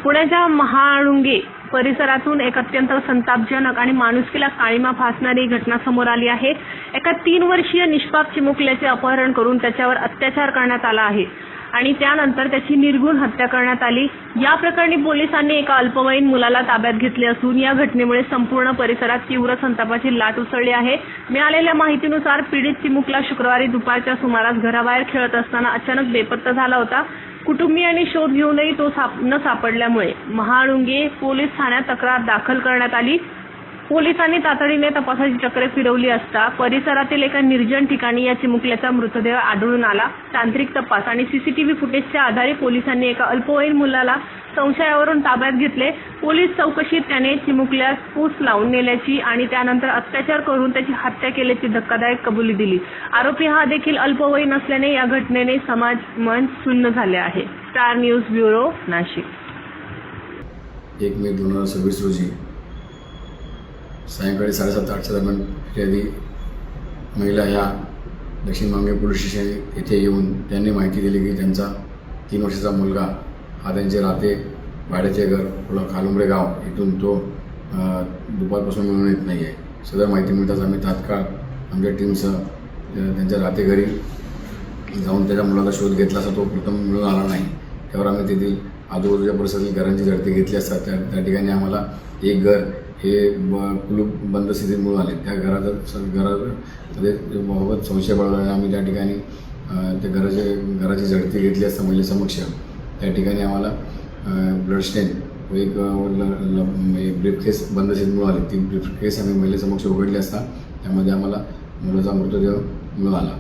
पुण्याच्या महाळुंगे परिसरातून एक अत्यंत संतापजनक आणि माणुसकीला काळीमा फासणारी घटना समोर आली आहे। एका 3 वर्षीय निष्पाप चिमुकल्याचे अपहरण करून त्याच्यावर अत्याचार करण्यात आला आहे आणि त्यानंतर त्याची निर्घृण हत्या करण्यात आली। या प्रकरणी पोलिसांनी एका अल्पवयीन मुलाला ताब्यात घेतले असून या घटनेमुळे संपूर्ण परिसरात तीव्र संतापाची लाट उसळली आहे। मिळालेल्या माहितीनुसार पीडित चिमुकला शुक्रवारी दुपारच्या सुमारास घराबाहेर खेळत असताना अचानक बेपत्ता झाला होता। कुटुंबियांनी शोध घेऊनही तो न सापडल्यामुळे महाळुंगे पोलीस ठाण्यात तक्रार दाखल करण्यात आली। पोलिसांनी तातडीने तपासाची चक्रे फिरवली असता परिसरातील एका निर्जन ठिकाणी या चिमुकल्याचा मृतदेह आढळून आला। तांत्रिक तपास आणि सीसीटीव्ही फुटेजच्या आधारे पोलिसांनी एका अल्पवयीन मुलाला संशयावरून ताब्यात घेतले। पोलीस चौकशीत त्याने चिमुकल्यास पूस लावून नेल्याची आणि त्यानंतर अत्याचार करून त्याची हत्या केल्याची धक्कादायक कबुली दिली। आरोपी हा देखील अल्पवयीन असल्याने या घटनेने समाज मन सुन्न झाले आहे। Star news bureau, Nashik. 1 मे 2026 रोजी सायंकाळी 7:30-8च्या दरम्यान फिर्यादी महिला ह्या दक्षिण मांगे पोलीस स्टेशन येथे येऊन त्यांनी माहिती दिली की त्यांचा 3 वर्षाचा मुलगा हा त्यांचे राहते भाड्याचे घर खालुंबरे गाव इथून तो दुपारपासून मिळून येत नाही आहे। सदर माहिती मिळताच आम्ही तात्काळ आमच्या टीमसह त्यांच्या राहते घरी जाऊन त्याच्या मुलाचा शोध घेतला असता तो प्रथम मिळून आला नाही। त्यावर आम्ही तेथील आजूबाजूच्या परिसरातील घरांची झडती घेतली असता त्या ठिकाणी आम्हाला एक घर हे कुलूप बंद स्थितीत मिळून आले। त्या घरामध्ये मोहब्बत संशय बाळगल्याने आम्ही त्या ठिकाणी त्या घराची झडती घेतली असता महिलेसमक्ष त्या ठिकाणी आम्हाला ब्लडस्टेन व एक ब्रीफकेस बंद स्थितीत मिळून आली। ती ब्रीफकेस आम्ही महिलेसमक्ष उघडली असता त्यामध्ये आम्हाला मुलाचा मृतदेह मिळून आला।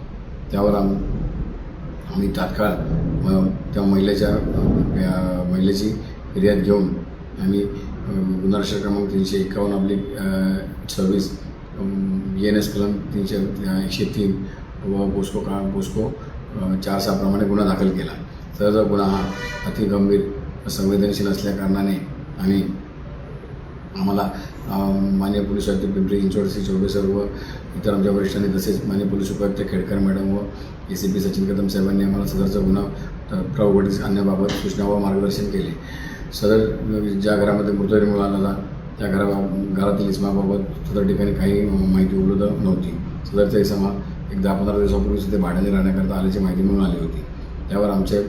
त्यावर आम्ही तात्काळ त्या महिलेची फिर्याद घेऊन आम्ही गुन्हा रजिस्टर क्रमांक 351/26 ENS कलम 103 व पोस्को 4/6 प्रमाणे गुन्हा दाखल केला। तर गुन्हा हा अतिगंभीर संवेदनशील असल्या कारणाने आम्हाला माननीय पोलीस आयुक्त पिंपरी चिंचवड श्री चौबे सर व इतर आमच्या वरिष्ठांनी तसेच माननीय पोलीस उपायुक्त खेडकर मॅडम व ACP सचिन कदम साहेबांनी आम्हाला सदरचा गुन्हा तत्काळ उघडकीस आणण्याबाबत सूचना व मार्गदर्शन केले। सदर ज्या घरामध्ये मृतदेह मिळाला त्या घरातील इसमाबाबत सदर ठिकाणी काही माहिती उपलब्ध नव्हती। सदरचा इसमा एक 10-15 दिवसापूर्वी तिथे भाड्याने राहण्याकरता आल्याची माहिती मिळून आली होती। त्यावर आमचे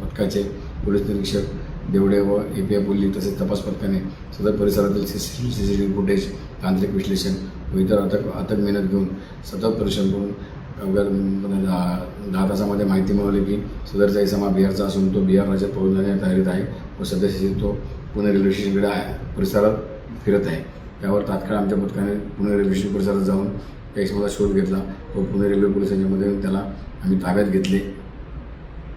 पथकाचे पोलीस निरीक्षक देवडे व API पोलीस तसेच तपास पथकाने सदर परिसरातील CCTV फुटेज तांत्रिक विश्लेषण व इतर अथक मेहनत घेऊन सतत परिश्रम करून 10 तासामध्ये माहिती मिळवली की सदरचा इसमा बिहारचा असून तो बिहार राज्यात पळून जाण्याच्या तयारीत आहे व सध्या तो पुणे रेल्वे स्टेशनकडे परिसरात फिरत आहे। त्यावर तात्काळ आमच्या पथकाने पुणे रेल्वे स्टेशन परिसरात जाऊन त्या इसमाचा शोध घेतला व पुणे रेल्वे पोलिसांच्या मध्ये त्याला आम्ही ताब्यात घेतले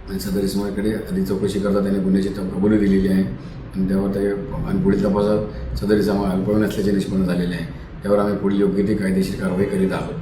आणि सदर इसमाकडे अधिक चौकशी करता त्याने गुन्ह्याची कबुली दिलेली आहे आणि त्यावर आणि पुढील तपासात सदर इसमा अल्पवयीन असल्याचे निष्पन्न झालेले आहे। त्यावर आम्ही पुढील योग्य ती कायदेशीर कारवाई करीत आहोत।